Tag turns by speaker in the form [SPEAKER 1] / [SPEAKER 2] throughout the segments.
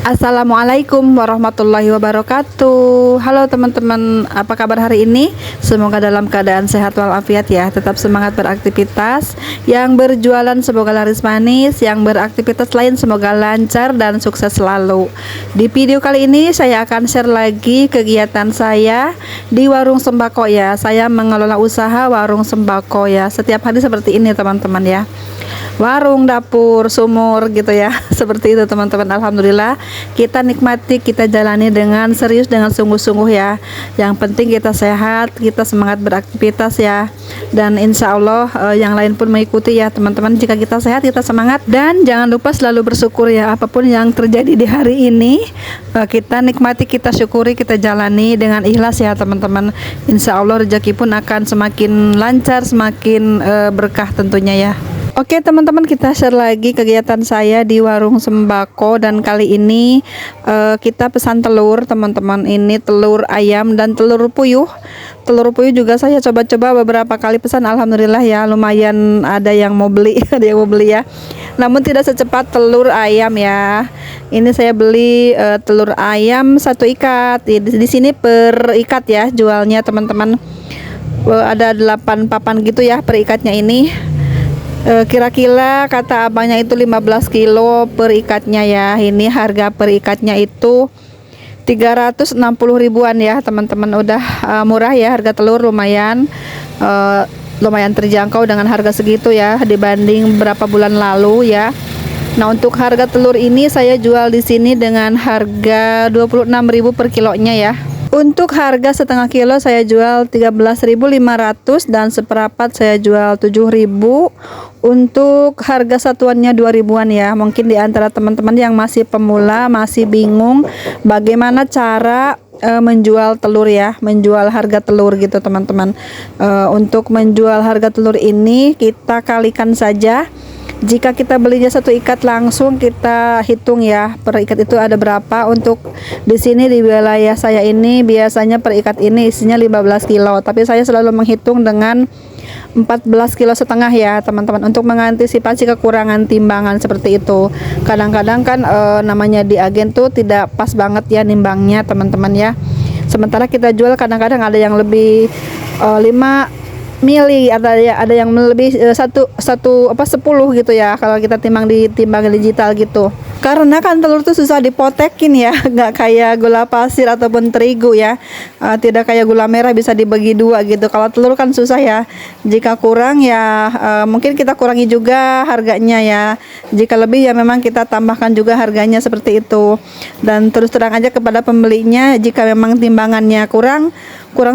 [SPEAKER 1] Assalamualaikum warahmatullahi wabarakatuh. Halo teman-teman, apa kabar hari ini? Semoga dalam keadaan sehat walafiat ya. Tetap semangat beraktivitas. Yang berjualan semoga laris manis, yang beraktivitas lain semoga lancar dan sukses selalu. Di video kali ini saya akan share lagi kegiatan saya di warung sembako ya. Saya mengelola usaha warung sembako ya. Setiap hari seperti ini teman-teman ya. Warung, dapur, sumur gitu ya. Seperti itu teman-teman. Alhamdulillah kita nikmati, kita jalani dengan serius, dengan sungguh-sungguh ya. Yang penting kita sehat, kita semangat beraktivitas ya. Dan insya Allah yang lain pun mengikuti ya teman-teman. Jika kita sehat, kita semangat. Dan jangan lupa selalu bersyukur ya. Apapun yang terjadi di hari ini, kita nikmati, kita syukuri, kita jalani dengan ikhlas ya teman-teman. Insya Allah rezeki pun akan semakin lancar, semakin berkah tentunya ya. Oke teman-teman, kita share lagi kegiatan saya di warung sembako. Dan kali ini kita pesan telur teman-teman. Ini telur ayam dan telur puyuh. Telur puyuh juga saya coba-coba beberapa kali pesan. Alhamdulillah ya, lumayan ada yang mau beli. Ada yang mau beli ya. Namun tidak secepat telur ayam ya. Ini saya beli telur ayam 1 ikat. Di sini per ikat ya jualnya teman-teman. Ada 8 papan gitu ya per ikatnya ini. Kira-kira kata abangnya itu 15 kilo per ikatnya ya. Ini harga per ikatnya itu 360 ribuan ya teman-teman. Udah murah ya, harga telur lumayan lumayan terjangkau dengan harga segitu ya dibanding beberapa bulan lalu ya. Nah, untuk harga telur ini saya jual di sini dengan harga 26.000 per kilonya ya. Untuk harga setengah kilo saya jual 13.500 dan seperapat saya jual 7.000. Untuk harga satuannya 2.000-an ya. Mungkin di antara teman-teman yang masih pemula, masih bingung bagaimana cara menjual telur ya, menjual harga telur gitu teman-teman. Untuk menjual harga telur ini kita kalikan saja. Jika kita belinya 1 ikat langsung kita hitung ya per ikat itu ada berapa. Untuk di sini di wilayah saya ini biasanya per ikat ini isinya 15 kilo, tapi saya selalu menghitung dengan 14 kilo setengah ya teman-teman, untuk mengantisipasi kekurangan timbangan seperti itu. Kadang-kadang kan namanya di agen tuh tidak pas banget ya nimbangnya teman-teman ya. Sementara kita jual kadang-kadang ada yang lebih 5 mili, ada yang lebih 10 gitu ya kalau kita timbang di timbangan digital gitu. Karena kan telur tuh susah dipotekin ya, nggak kayak gula pasir ataupun terigu ya. Tidak kayak gula merah bisa dibagi 2 gitu. Kalau telur kan susah ya. Jika kurang ya mungkin kita kurangi juga harganya ya. Jika lebih ya memang kita tambahkan juga harganya seperti itu. Dan terus terang aja kepada pembelinya, jika memang timbangannya kurang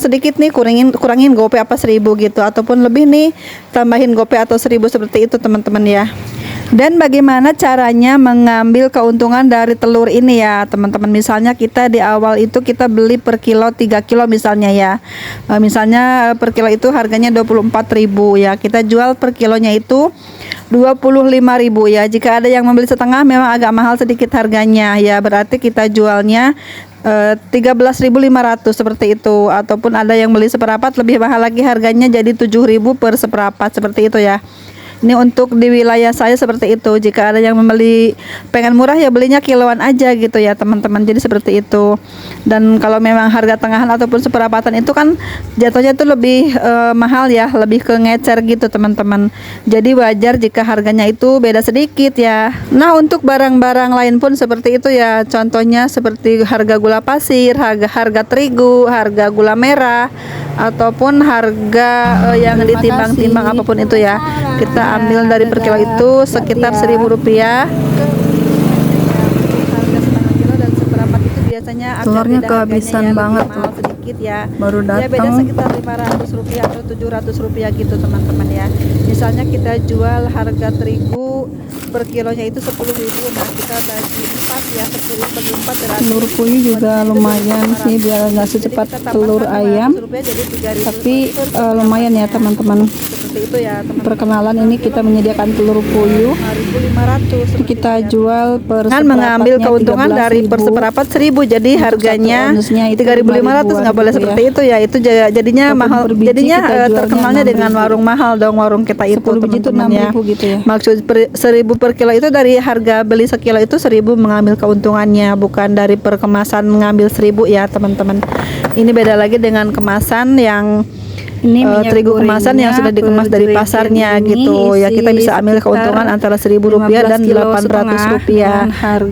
[SPEAKER 1] sedikit nih, kurangin gope apa 1.000 gitu, ataupun lebih nih tambahin gope atau 1.000 seperti itu teman-teman ya. Dan bagaimana caranya mengambil keuntungan dari telur ini ya teman-teman. Misalnya kita di awal itu kita beli per kilo 3 kilo misalnya ya. Misalnya per kilo itu harganya 24.000 ya. Kita jual per kilonya itu 25.000 ya. Jika ada yang membeli setengah memang agak mahal sedikit harganya ya. Berarti kita jualnya 13.500 seperti itu. Ataupun ada yang beli seperapat lebih mahal lagi harganya, jadi 7.000 per seperapat seperti itu ya. Ini untuk di wilayah saya seperti itu. Jika ada yang membeli pengen murah ya belinya kiloan aja gitu ya teman-teman. Jadi seperti itu. Dan kalau memang harga tengahan ataupun seperapatan itu kan jatuhnya itu lebih mahal ya, lebih ke ngecer gitu teman-teman. Jadi wajar jika harganya itu beda sedikit ya. Nah, untuk barang-barang lain pun seperti itu ya. Contohnya seperti harga gula pasir, harga terigu, harga gula merah, ataupun harga yang ditimbang-timbang apapun itu ya. Kita ambil dari per kilo itu sekitar 1.000 rupiah. Harga setengah kilo dan seperapat itu biasanya telurnya kehabisan banget tuh sedikit ya. Baru datang. Ya beda sekitar 500 rupiah atau 700 rupiah gitu teman-teman ya. Misalnya kita jual harga terigu per kilonya itu 10.000. Nah, kita bagi 4 ya, 10 bagi 4 berarti telur puyuh juga lumayan sih, biar nggak secepat telur ayam, tapi lumayan ya teman-teman. seperti itu ya teman-teman. Perkenalan, ini kita menyediakan telur puyuh 5.500 kita jual per
[SPEAKER 2] Kan mengambil keuntungan dari per seperapat 1.000, jadi harganya 3.500, nggak boleh seperti itu ya. Itu jadinya mahal, jadinya terkenalnya dengan warung mahal dong, warung kita itu teman-teman ya.
[SPEAKER 1] Gitu ya.
[SPEAKER 2] Maksud 1.000 per kilo itu dari harga beli sekilo itu 1.000 mengambil keuntungannya, bukan dari per kemasan mengambil 1.000 ya teman-teman. Ini beda lagi dengan kemasan yang
[SPEAKER 1] ini
[SPEAKER 2] terigu kemasan yang sudah dikemas dari pasarnya gitu ya. Kita bisa ambil keuntungan antara Rp1.000 dan Rp800.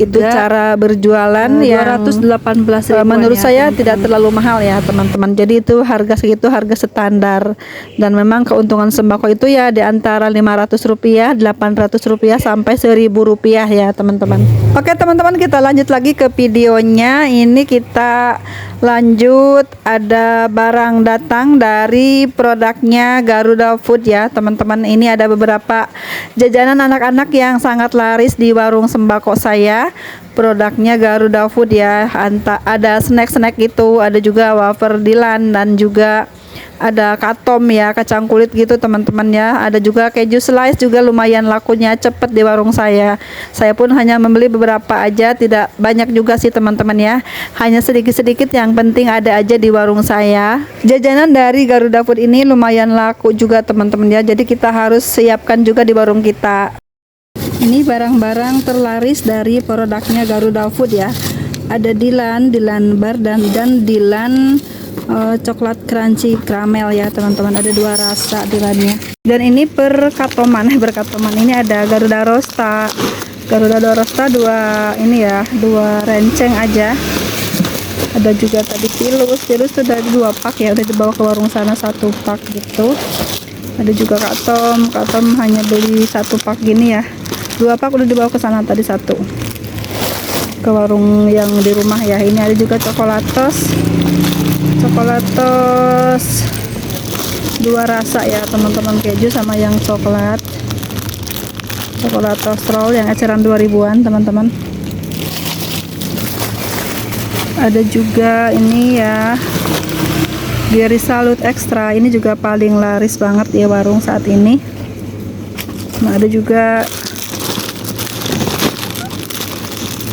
[SPEAKER 2] Itu cara berjualan yang
[SPEAKER 1] 218.000
[SPEAKER 2] menurut saya
[SPEAKER 1] teman-teman.
[SPEAKER 2] tidak terlalu mahal ya teman-teman. Jadi itu harga segitu harga standar, dan memang keuntungan sembako itu ya di antara Rp500, Rp800 sampai Rp1.000 ya teman-teman. Oke teman-teman, kita lanjut lagi ke videonya. Ini kita lanjut, ada barang datang dari produknya Garuda Food ya teman-teman. Ini ada beberapa jajanan anak-anak yang sangat laris di warung sembako saya. Produknya Garuda Food ya. Ada snack-snack gitu, ada juga wafer Dilan, dan juga ada katom ya, kacang kulit gitu teman-teman ya. Ada juga keju slice, juga lumayan lakunya, cepet di warung saya. Saya pun hanya membeli beberapa aja, tidak banyak juga sih teman-teman ya, hanya sedikit-sedikit, yang penting ada aja di warung saya. Jajanan dari Garuda Food ini lumayan laku juga teman-teman ya, jadi kita harus siapkan juga di warung kita.
[SPEAKER 1] Ini barang-barang terlaris dari produknya Garuda Food ya. Ada Dilan bar, dan Dilan coklat crunchy caramel ya teman-teman. Ada 2 rasa Dilannya. Dan ini berkatoman ini ada Garuda Rosta 2 ini ya, 2 renceng aja. Ada juga tadi pilus tuh dari 2 pak ya, udah dibawa ke warung sana 1 pak gitu. Ada juga katom hanya beli 1 pak gini ya, 2 pak udah dibawa ke sana tadi 1 ke warung yang di rumah ya. Ini ada juga coklatos 2 rasa ya teman-teman, keju sama yang coklatos roll yang eceran 2000-an teman-teman. Ada juga ini ya, Berry Salut Extra, ini juga paling laris banget ya warung saat ini. Nah, ada juga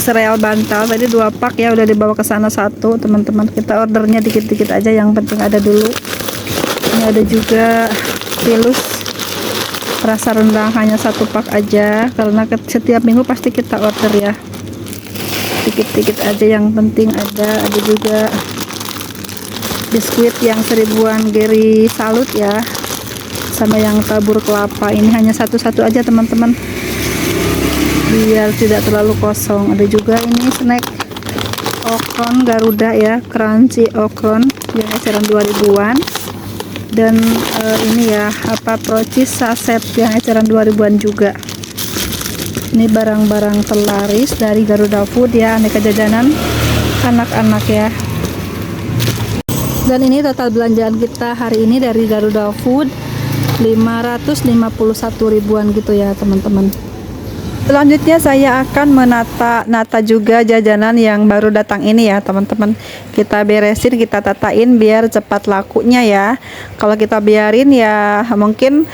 [SPEAKER 1] sereal bantal tadi 2 pak ya, udah dibawa ke sana 1 teman-teman. Kita ordernya dikit-dikit aja, yang penting ada dulu. Ini ada juga pilus rasa rendang, hanya 1 pak aja, karena setiap minggu pasti kita order ya, dikit-dikit aja, yang penting ada. Ada juga biskuit yang 1000-an Berry Salut ya, sama yang tabur kelapa. Ini hanya satu-satu aja teman-teman, biar tidak terlalu kosong. Ada juga ini snack okron Garuda ya, crunchy okron yang eceran 2000-an. Dan ini ya, procis saset yang eceran 2000-an juga. Ini barang-barang terlaris dari Garuda Food ya, aneka jajanan anak-anak ya. Dan ini total belanjaan kita hari ini dari Garuda Food 551.000-an gitu ya teman-teman.
[SPEAKER 2] Selanjutnya saya akan menata juga jajanan yang baru datang ini ya teman-teman. Kita beresin, kita tatain biar cepat lakunya ya. Kalau kita biarin ya mungkin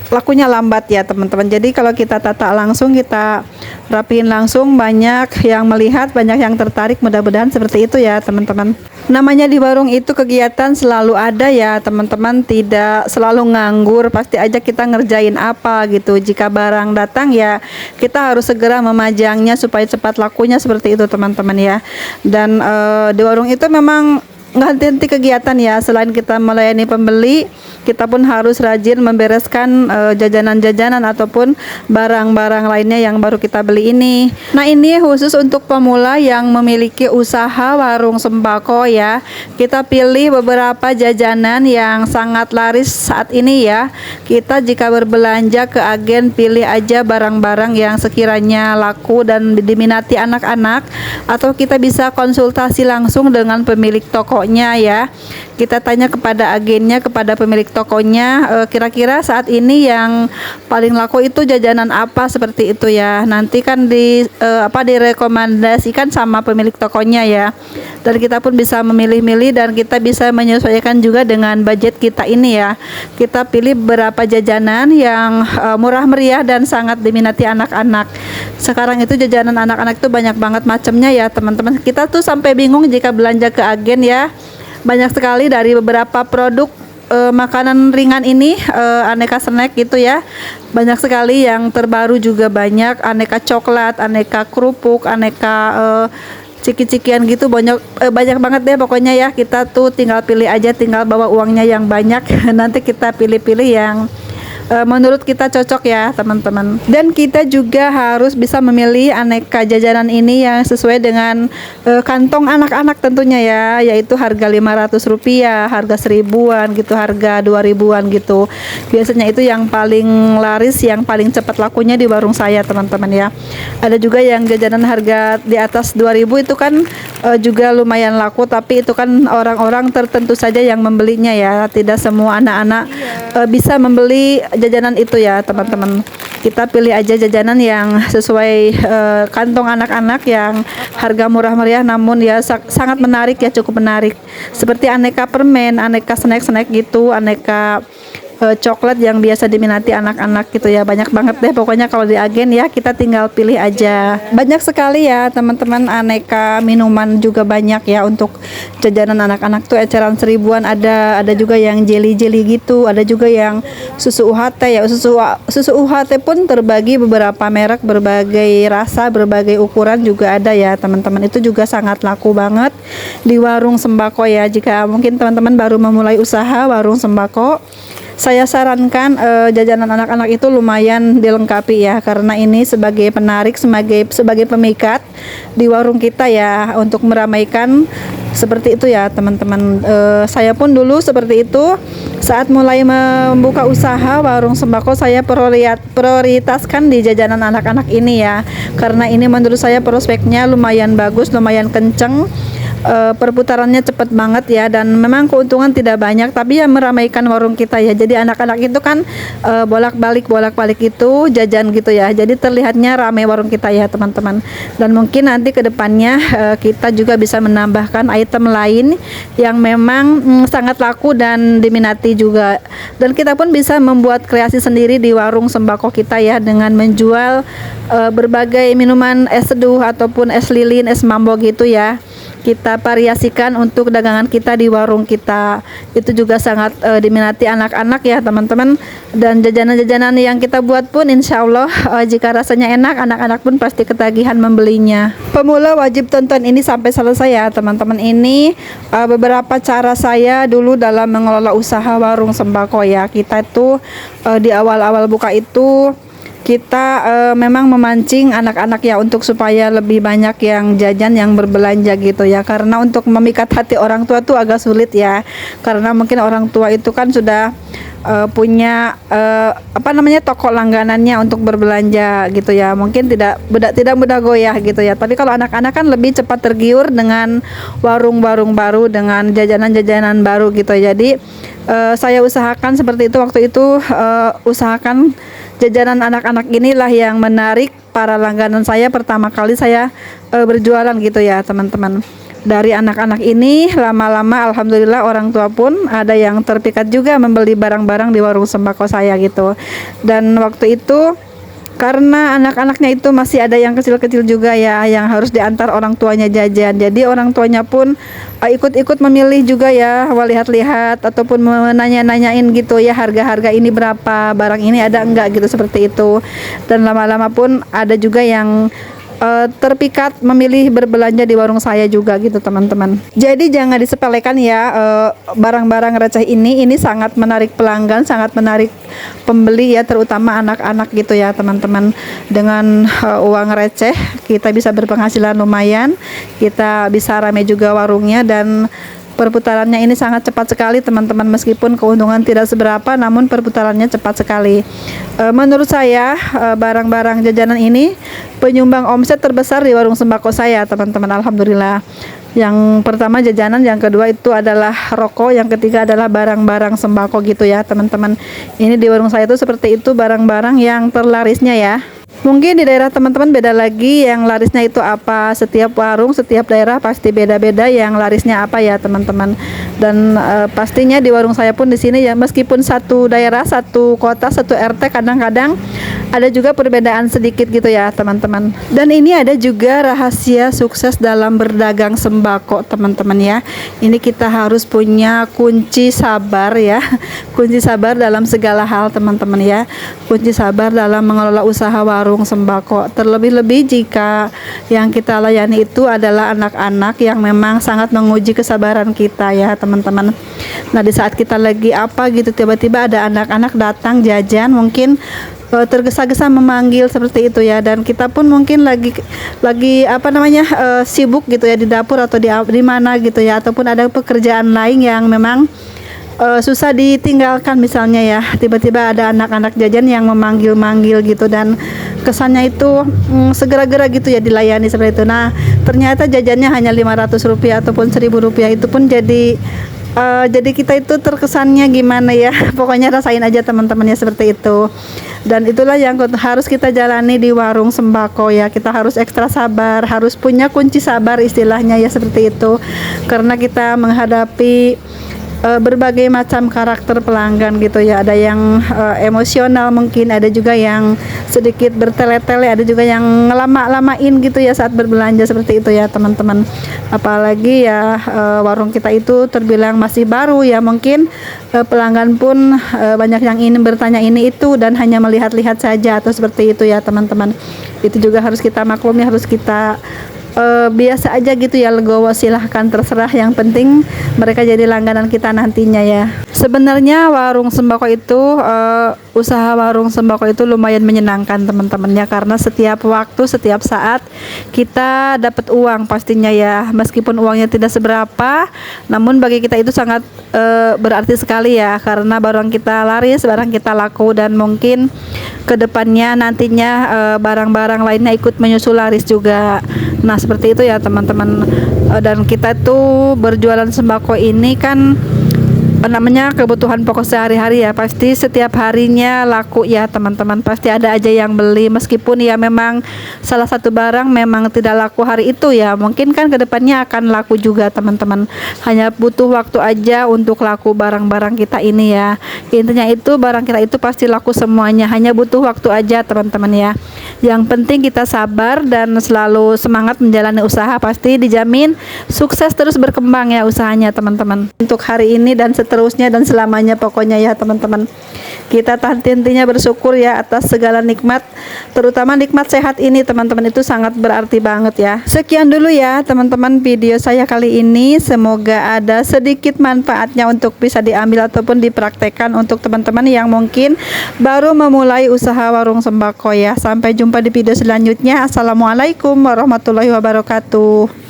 [SPEAKER 2] lakunya lambat ya teman-teman. Jadi kalau kita tata langsung, kita rapiin langsung, banyak yang melihat, banyak yang tertarik, mudah-mudahan seperti itu ya teman-teman. Namanya di warung itu kegiatan selalu ada ya teman-teman, tidak selalu nganggur, pasti aja kita ngerjain apa gitu. Jika barang datang ya kita harus segera memajangnya supaya cepat lakunya, seperti itu teman-teman ya. Dan di warung itu memang nggak henti-henti kegiatan ya. Selain kita melayani pembeli, kita pun harus rajin membereskan jajanan-jajanan ataupun barang-barang lainnya yang baru kita beli ini. Nah, ini khusus untuk pemula yang memiliki usaha warung sembako ya. Kita pilih beberapa jajanan yang sangat laris saat ini ya. Kita jika berbelanja ke agen, pilih aja barang-barang yang sekiranya laku dan diminati anak-anak, atau kita bisa konsultasi langsung dengan pemilik tokonya ya. kita tanya kepada agennya, kepada pemilik tokonya, kira-kira saat ini yang paling laku itu jajanan apa, seperti itu ya. Nanti kan direkomendasikan sama pemilik tokonya ya. Dan kita pun bisa memilih-milih dan kita bisa menyesuaikan juga dengan budget kita ini ya. Kita pilih beberapa jajanan yang murah meriah dan sangat diminati anak-anak. Sekarang itu jajanan anak-anak itu banyak banget macamnya ya teman-teman. Kita tuh sampai bingung jika belanja ke agen ya. Banyak sekali dari beberapa produk makanan ringan ini, aneka snack gitu ya. Banyak sekali yang terbaru juga banyak, aneka coklat, aneka kerupuk, aneka ciki-cikian gitu, banyak banget deh pokoknya ya. Kita tuh tinggal pilih aja, tinggal bawa uangnya yang banyak. Nanti kita pilih-pilih yang menurut kita cocok ya teman-teman. Dan kita juga harus bisa memilih aneka jajanan ini yang sesuai dengan kantong anak-anak tentunya ya, yaitu harga Rp500, harga 1000-an gitu, harga 2000-an gitu. Biasanya itu yang paling laris, yang paling cepat lakunya di warung saya teman-teman ya. Ada juga yang jajanan harga di atas 2000 itu kan juga lumayan laku, tapi itu kan orang-orang tertentu saja yang membelinya ya. Tidak semua anak-anak bisa membeli jajanan itu ya teman-teman. Kita pilih aja jajanan yang sesuai kantong anak-anak, yang harga murah meriah namun ya sangat menarik ya, cukup menarik. Seperti aneka permen, aneka snack-snack gitu, aneka coklat yang biasa diminati anak-anak gitu ya. Banyak banget deh pokoknya kalau di agen ya, kita tinggal pilih aja. Banyak sekali ya teman-teman, aneka minuman juga banyak ya untuk jajanan anak-anak tuh, eceran 1000-an ada juga yang jelly-jelly gitu, ada juga yang susu UHT ya. Susu UHT pun terbagi beberapa merek, berbagai rasa, berbagai ukuran juga ada ya teman-teman. Itu juga sangat laku banget di warung sembako ya. Jika mungkin teman-teman baru memulai usaha warung sembako, saya sarankan jajanan anak-anak itu lumayan dilengkapi ya, karena ini sebagai penarik, sebagai pemikat di warung kita ya, untuk meramaikan seperti itu ya teman-teman. Saya pun dulu seperti itu saat mulai membuka usaha warung sembako. Saya prioritaskan di jajanan anak-anak ini ya, karena ini menurut saya prospeknya lumayan bagus, lumayan kenceng. Perputarannya cepat banget ya, dan memang keuntungan tidak banyak, tapi ya meramaikan warung kita ya. Jadi anak-anak itu kan bolak-balik itu jajan gitu ya, jadi terlihatnya ramai warung kita ya teman-teman. Dan mungkin nanti kedepannya kita juga bisa menambahkan item lain yang memang sangat laku dan diminati juga. Dan kita pun bisa membuat kreasi sendiri di warung sembako kita ya, dengan menjual berbagai minuman, es seduh ataupun es lilin, es mambo gitu ya. Kita variasikan untuk dagangan kita di warung kita. Itu juga sangat diminati anak-anak ya teman-teman. Dan jajanan-jajanan yang kita buat pun insya Allah jika rasanya enak, anak-anak pun pasti ketagihan membelinya. Pemula wajib tonton ini sampai selesai ya teman-teman. Ini beberapa cara saya dulu dalam mengelola usaha warung sembako ya. Kita itu di awal-awal buka itu kita memang memancing anak-anak ya, untuk supaya lebih banyak yang jajan, yang berbelanja gitu ya. Karena untuk memikat hati orang tua tuh agak sulit ya, karena mungkin orang tua itu kan sudah punya toko langganannya untuk berbelanja gitu ya. Mungkin tidak mudah goyah gitu ya. Tapi kalau anak-anak kan lebih cepat tergiur dengan warung-warung baru, dengan jajanan-jajanan baru gitu. Jadi saya usahakan seperti itu waktu itu, usahakan jajanan anak-anak inilah yang menarik para langganan saya pertama kali saya berjualan gitu ya teman-teman. Dari anak-anak ini lama-lama alhamdulillah orang tua pun ada yang terpikat juga membeli barang-barang di warung sembako saya gitu. Dan waktu itu karena anak-anaknya itu masih ada yang kecil-kecil juga ya, yang harus diantar orang tuanya jajan. Jadi orang tuanya pun ikut-ikut memilih juga ya, lihat-lihat ataupun menanya-nanyain gitu ya, harga-harga ini berapa, barang ini ada enggak gitu, seperti itu. Dan lama-lama pun ada juga yang terpikat memilih berbelanja di warung saya juga gitu teman-teman. Jadi jangan disepelekan ya, barang-barang receh ini sangat menarik pelanggan, sangat menarik pembeli ya, terutama anak-anak gitu ya teman-teman. Dengan uang receh kita bisa berpenghasilan lumayan, kita bisa ramai juga warungnya, dan perputarannya ini sangat cepat sekali teman-teman. Meskipun keuntungan tidak seberapa, namun perputarannya cepat sekali. Menurut saya barang-barang jajanan ini penyumbang omset terbesar di warung sembako saya teman-teman, alhamdulillah. Yang pertama jajanan, yang kedua itu adalah rokok, yang ketiga adalah barang-barang sembako gitu ya teman-teman. Ini di warung saya itu seperti itu barang-barang yang terlarisnya ya. Mungkin di daerah teman-teman beda lagi yang larisnya itu apa. Setiap warung, setiap daerah pasti beda-beda yang larisnya apa ya teman-teman. Dan pastinya di warung saya pun di sini ya, meskipun satu daerah, satu kota, satu RT, kadang-kadang ada juga perbedaan sedikit gitu ya teman-teman. Dan ini ada juga rahasia sukses dalam berdagang sembako teman-teman ya. Ini kita harus punya kunci sabar ya. Kunci sabar dalam segala hal teman-teman ya. Kunci sabar dalam mengelola usaha warung sembako. Terlebih-lebih jika yang kita layani itu adalah anak-anak yang memang sangat menguji kesabaran kita ya teman-teman. Nah, di saat kita lagi apa gitu, tiba-tiba ada anak-anak datang jajan, mungkin tergesa-gesa memanggil seperti itu ya, dan kita pun mungkin lagi apa namanya sibuk gitu ya di dapur atau di mana gitu ya, ataupun ada pekerjaan lain yang memang susah ditinggalkan misalnya ya, tiba-tiba ada anak-anak jajan yang memanggil-manggil gitu, dan kesannya itu segera-gera gitu ya dilayani seperti itu. Nah, ternyata jajannya hanya Rp500 ataupun Rp1.000, itu pun jadi kita itu terkesannya gimana ya. Pokoknya rasain aja teman-temannya seperti itu. Dan itulah yang harus kita jalani di warung sembako ya. Kita harus ekstra sabar, harus punya kunci sabar istilahnya ya, seperti itu. Karena kita menghadapi berbagai macam karakter pelanggan gitu ya. Ada yang emosional, mungkin ada juga yang sedikit bertele-tele, ada juga yang ngelama-lamain gitu ya saat berbelanja seperti itu ya teman-teman. Apalagi ya warung kita itu terbilang masih baru ya, mungkin pelanggan pun banyak yang ingin bertanya ini itu dan hanya melihat-lihat saja atau seperti itu ya teman-teman. Itu juga harus kita maklumi, harus kita biasa aja gitu ya, legowo, silahkan terserah, yang penting mereka jadi langganan kita nantinya ya. Sebenarnya warung sembako itu usaha warung sembako itu lumayan menyenangkan teman-teman ya, karena setiap waktu, setiap saat kita dapat uang pastinya ya, meskipun uangnya tidak seberapa, namun bagi kita itu sangat berarti sekali ya, karena barang kita laris, barang kita laku, dan mungkin kedepannya nantinya barang-barang lainnya ikut menyusul laris juga. Nah, seperti itu ya teman-teman. Dan kita tuh berjualan sembako ini kan namanya kebutuhan pokok sehari-hari ya, pasti setiap harinya laku ya teman-teman, pasti ada aja yang beli, meskipun ya memang salah satu barang memang tidak laku hari itu ya, mungkin kan kedepannya akan laku juga teman-teman, hanya butuh waktu aja untuk laku barang-barang kita ini ya. Intinya itu barang kita itu pasti laku semuanya, hanya butuh waktu aja teman-teman ya. Yang penting kita sabar dan selalu semangat menjalani usaha, pasti dijamin sukses terus berkembang ya usahanya teman-teman. Untuk hari ini dan seterusnya dan selamanya pokoknya ya teman-teman, kita intinya bersyukur ya atas segala nikmat, terutama nikmat sehat ini teman-teman, itu sangat berarti banget ya. Sekian dulu ya teman-teman video saya kali ini, semoga ada sedikit manfaatnya untuk bisa diambil ataupun dipraktekkan untuk teman-teman yang mungkin baru memulai usaha warung sembako ya. Sampai jumpa di video selanjutnya. Assalamualaikum warahmatullahi wabarakatuh.